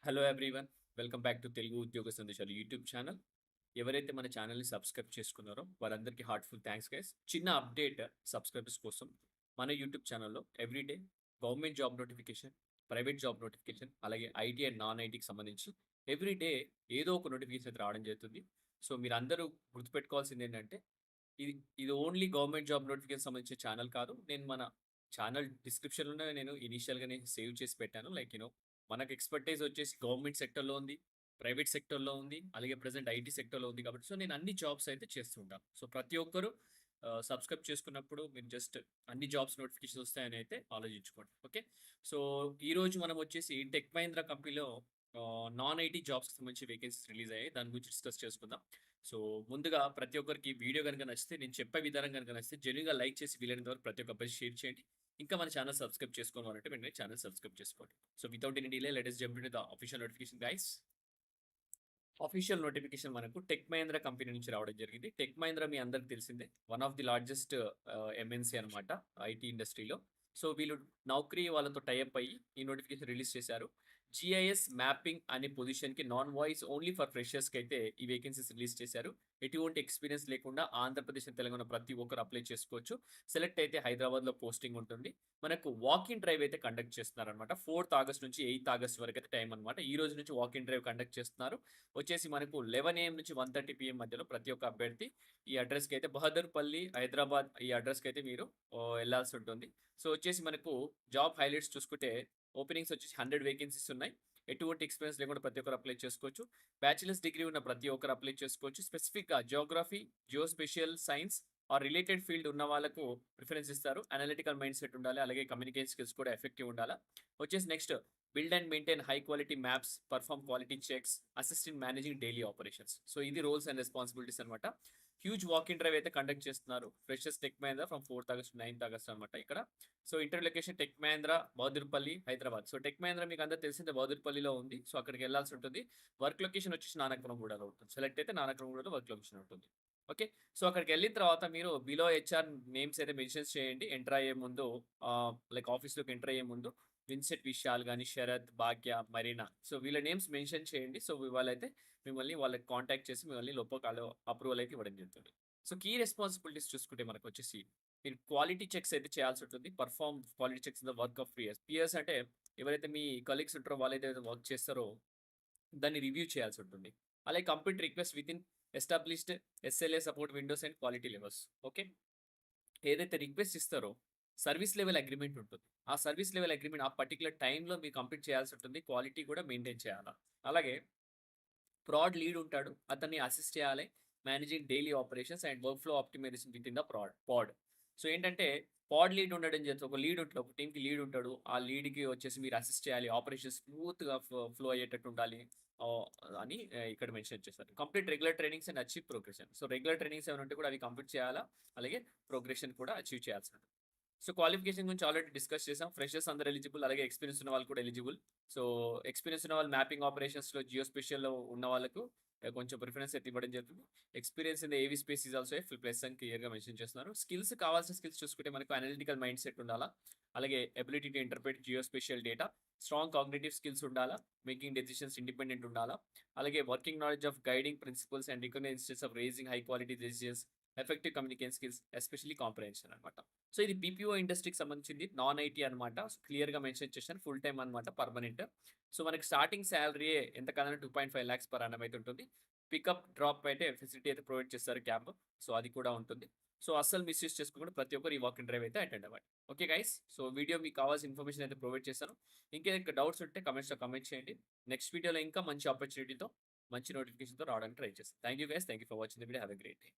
Hello everyone. Welcome back to Telugu ఉద్యోగ సందేశాలు YouTube channel. ఎవరైతే మన ఛానల్‌ని సబ్స్క్రైబ్ చేసుకున్నారో వాళ్ళందరికీ హార్ట్‌ఫుల్ థాంక్స్ గైస్. చిన్న అప్డేట్ సబ్స్క్రైబర్స్ కోసం. మన యూట్యూబ్ ఛానల్‌లో everyday government job notification, private job notification, అలాగే ఐటీ అండ్ నాన్ ఐటీకి సంబంధించి ఎవ్రీడే ఏదో ఒక నోటిఫికేషన్ అయితే రావడం జరుగుతుంది. సో మీరందరూ గుర్తుపెట్టుకోవాల్సిందేంటంటే ఇది ఇది ఓన్లీ గవర్నమెంట్ జాబ్ నోటిఫికేషన్ సంబంధించిన ఛానల్ కాదు. నేను మన ఛానల్ డిస్క్రిప్షన్‌లోనే నేను ఇనీషియల్‌గానే సేవ్ చేసి పెట్టాను. మనకు ఎక్స్‌పర్‌టైజ్ వచ్చేసి గవర్నమెంట్ సెక్టర్‌లో ఉంది, ప్రైవేట్ సెక్టర్‌లో ఉంది, అలాగే ప్రెజెంట్ ఐటీ సెక్టర్‌లో ఉంది కాబట్టి సో నేను అన్ని జాబ్స్ అయితే చేస్తూ ఉంటాను. సో ప్రతి ఒక్కరు సబ్స్క్రైబ్ చేసుకున్నప్పుడు మీరు జస్ట్ అన్ని జాబ్స్ నోటిఫికేషన్స్ వస్తాయని అయితే ఆలోచించుకోండి. ఓకే. సో ఈరోజు మనం వచ్చేసి టెక్ మహీంద్రా కంపెనీలో నాన్ ఐటీ జాబ్స్‌కి సంబంధించి వేకెన్సీస్ రిలీజ్ అయ్యాయి. దాని గురించి డిస్కస్ చేసుకుందాం. సో ముందుగా ప్రతి ఒక్కరికి వీడియో గనుక నచ్చితే, నేను చెప్పే విధానం గనుక నచ్చితే జెన్యూన్‌గా లైక్ చేసి వీలైనంత వరకు ప్రతి ఒక్క అబ్బాయి షేర్ చేయండి. ఇంకా మన ఛానల్ సబ్స్క్రైబ్ చేసుకోవాలంటే వెంటనే ఛానల్ సబ్స్క్రైబ్ చేసుకోండి. So without any delay let us jump into the official notification guys. Official notification మనకు టెక్ మహీంద్రా కంపెనీ నుంచి రావడం జరిగింది. టెక్ మహీంద్రా మీ అందరికి తెలిసిందే. One of the largest MNC అనమాట ఐటీ ఇండస్ట్రీలో. సో వీళ్ళు నౌకరీ వాళ్ళతో టై అప్ అయ్యి ఈ నోటిఫికేషన్ రిలీజ్ చేశారు. జీఐఎస్ మ్యాపింగ్ అనే పొజిషన్‌కి నాన్ వాయిస్ ఓన్లీ ఫర్ ఫ్రెషర్స్‌కి అయితే ఈ వేకెన్సీస్ రిలీజ్ చేశారు. ఎటువంటి ఎక్స్‌పీరియన్స్ లేకుండా ఆంధ్రప్రదేశ్ అండ్ తెలంగాణ ప్రతి ఒక్కరు అప్లై చేసుకోవచ్చు. సెలెక్ట్ అయితే హైదరాబాద్‌లో పోస్టింగ్ ఉంటుంది. మనకు వాక్ ఇన్ డ్రైవ్ అయితే కండక్ట్ చేస్తున్నారనమాట. 4థ్ ఆగస్ట్ నుంచి 8థ్ ఆగస్ట్ వరకు అయితే టైం అనమాట. ఈ రోజు నుంచి వాక్ ఇన్ డ్రైవ్ కండక్ట్ చేస్తున్నారు. వచ్చేసి మనకు 11 AM నుంచి 1:30 PM మధ్యలో ప్రతి ఒక్క అభ్యర్థి ఈ అడ్రస్‌కి అయితే బహదర్‌పల్లి, హైదరాబాద్ ఈ అడ్రస్‌కి అయితే మీరు ఎళ్ళాల్సి ఉంటుంది. సో వచ్చేసి మనకు జాబ్ హైలైట్స్ చూసుకుంటే ఓపెనింగ్స్ వచ్చేసి 100 వేకెన్సీస్ ఉన్నాయి. ఎటువంటి ఎక్స్‌పీరియన్స్ లేకుండా ప్రతి ఒక్కరు అప్లై చేసుకోవచ్చు. బ్యాచిలర్స్ డిగ్రీ ఉన్న ప్రతి ఒక్కరు అప్లై చేసుకోవచ్చు. స్పెసిఫిక్‌గా geography, geospatial science or related field ఉన్న వాళ్ళకు ప్రిఫరెన్స్ ఇస్తారు. అనలిటికల్ మైండ్ సెట్ ఉండాలి. అలాగే కమ్యూనికేషన్ స్కిల్స్ కూడా ఎఫెక్టివ్ ఉండాలా. వచ్చేసి next build and maintain high quality maps, perform quality checks, assist in managing daily operations. So ఇది రోల్స్ అండ్ రెస్పాన్సిబిలిటీస్ అనమాట. హ్యూజ్ వాక్ ఇన్ డ్రైవ్ అయితే కండక్ట్ చేస్తున్నారు. ఫ్రెషర్స్ టెక్ మహీంద్రా ఫ్రమ్ 4థ్ ఆగస్ట్ 9థ్ August అనమాట ఇక్కడ. So inter location Tech Mahindra, Bahadurpally, Hyderabad. So Tech Mahindra మీకు అందరూ తెలిసిందే బహదూర్పల్లిలో ఉంది. సో అక్కడికి వెళ్ళాల్సి ఉంటుంది. వర్క్ లొకేషన్ వచ్చేసి నానక్రమ్గూడలో ఉంటుంది. సెలెక్ట్ అయితే నానక్రమ్గూడలో వర్క్ లొకేషన్ ఉంటుంది. ఓకే. సో అక్కడికి వెళ్ళిన తర్వాత మీరు బిలో హెచ్ఆర్ నేమ్స్ అయితే మెన్షన్స్ చేయండి. ఎంటర్ అయ్యే ముందు ఆఫీస్‌లోకి ఎంటర్ అయ్యే ముందు విన్సెంట్ విశాల్ గాని, శరత్, భాగ్య, మరీనా సో వీళ్ళ నేమ్స్ మెన్షన్ చేయండి. సో వాళ్ళైతే మిమ్మల్ని వాళ్ళకి కాంటాక్ట్ చేసి మిమ్మల్ని లోపల అప్రూవల్ అయితే ఇవ్వడం జరుగుతుంది. సో కీ రెస్పాన్సిబిలిటీస్ చూసుకుంటే మనకొచ్చేసి మీరు క్వాలిటీ చెక్స్ అయితే చేయాల్సి ఉంటుంది. Perform quality checks in the work of peers. Peers అంటే ఎవరైతే మీ కలీగ్స్ ఉంటారో వాళ్ళైతే వర్క్ చేస్తారో దాన్ని రివ్యూ చేయాల్సి ఉంటుంది. అలాగే complete request within established SLA support Windows and quality levels. Okay. ఏదైతే రిక్వెస్ట్ ఇస్తారో సర్వీస్ లెవెల్ అగ్రీమెంట్ ఉంటుంది. ఆ సర్వీస్ లెవెల్ అగ్రీమెంట్ ఆ పర్టిక్యులర్ టైంలో మీరు కంప్లీట్ చేయాల్సి ఉంటుంది. క్వాలిటీ కూడా మెయింటైన్ చేయాలా. అలాగే ప్రాడ్ లీడ్ ఉంటాడు. అతన్ని అసిస్ట్ చేయాలి. Managing daily operations and workflow optimization within the pod. So ఏంటంటే పాడ్ లీడ్ ఉండడం చేత ఒక లీడ్ ఉంటాడు. ఒక టీమ్‌కి లీడ్ ఉంటాడు. ఆ లీడ్‌కి వచ్చేసి మీరు అసిస్ట్ చేయాలి. ఆపరేషన్స్ స్మూత్‌గా ఫ్లో అయ్యేటట్టు ఉండాలి. ఆహ్, అని ఇక్కడ మెన్షన్ చేశారు. Complete regular trainings and achieve progression. So regular trainings ఏమైనా ఉంటే కూడా అవి కంప్లీట్ చేయాలా. అలాగే ప్రోగ్రెషన్ కూడా అచీవ్ చేయాల్సి ఉంటుంది. సో క్వాలిఫికేషన్ గురించి ఆల్రెడీ డిస్కస్ చేసాం. ఫ్రెషర్స్ అందరూ ఎలిజిబుల్. అలాగే ఎక్స్‌పీరియన్స్ ఉన్న వాళ్ళు కూడా ఎలిజిబుల్. సో ఎక్స్‌పీరియన్స్ ఉన్న వాళ్ళు మ్యాపింగ్ ఆపరేషన్స్‌లో, జియోస్పేషియల్‌లో ఉన్న వాళ్ళకు కొంచెం ప్రిఫరెన్స్ అయితే ఇవ్వడం జరుగుతుంది. ఎక్స్‌పీరియన్స్ ఇన్ ద ఏవీ space is also a plus అని క్లియర్‌గా మెన్షన్ చేస్తున్నారు. స్కిల్స్ కావాల్సిన స్కిల్స్ చూసుకుంటే మనకు అనలిటికల్ మైండ్ సెట్ ఉండాలా. అలాగే ability to interpret geospatial data, strong cognitive skills ఉండాలా. మేకింగ్ డెసిషన్స్ ఇండిపెండెంట్ ఉండాలా. అలాగే working knowledge of guiding principles and recognised instance of raising high quality decisions, effective communication skills, especially comprehension అనమాట. So ఇది BPO ఇండస్ట్రీకి సంబంధించింది. Non IT అనమాట. క్లియర్‌గా mention చేశాను. ఫుల్ టైమ్ అనమాట. పర్మనెంట్. సో మనకి స్టార్టింగ్ సాలరీయే ఎంత కాదన్నా 2.5 లాక్స్ పర్ యానమ్ అయితే ఉంటుంది. పికప్, డ్రాప్ అయితే ఫెసిలిటీ అయితే ప్రొవైడ్ చేస్తారు క్యాబ్. సో అది కూడా ఉంటుంది. సో అస్సలు మిస్‌యూజ్ చేసుకోకుండా ప్రతి ఒక్కరు ఈ వాక్ ఇన్ డ్రైవ్ అయితే అటెండ్ అవ్వండి. Okay guys. సో వీడియో మీకు కావాల్సిన ఇన్ఫర్మేషన్ అయితే ప్రొవైడ్ చేశాను. ఇంకేదైనా డౌట్స్ ఉంటే కమెంట్స్‌లో కమెంట్ చేయండి. నెక్స్ట్ వీడియోలో ఇంకా మంచి ఆపర్చునిటీతో, మంచి నోటిఫికేషన్‌తో రావడానికి ట్రై చేస్తాను. Thank you guys. Thank you for watching the video. Have a great day.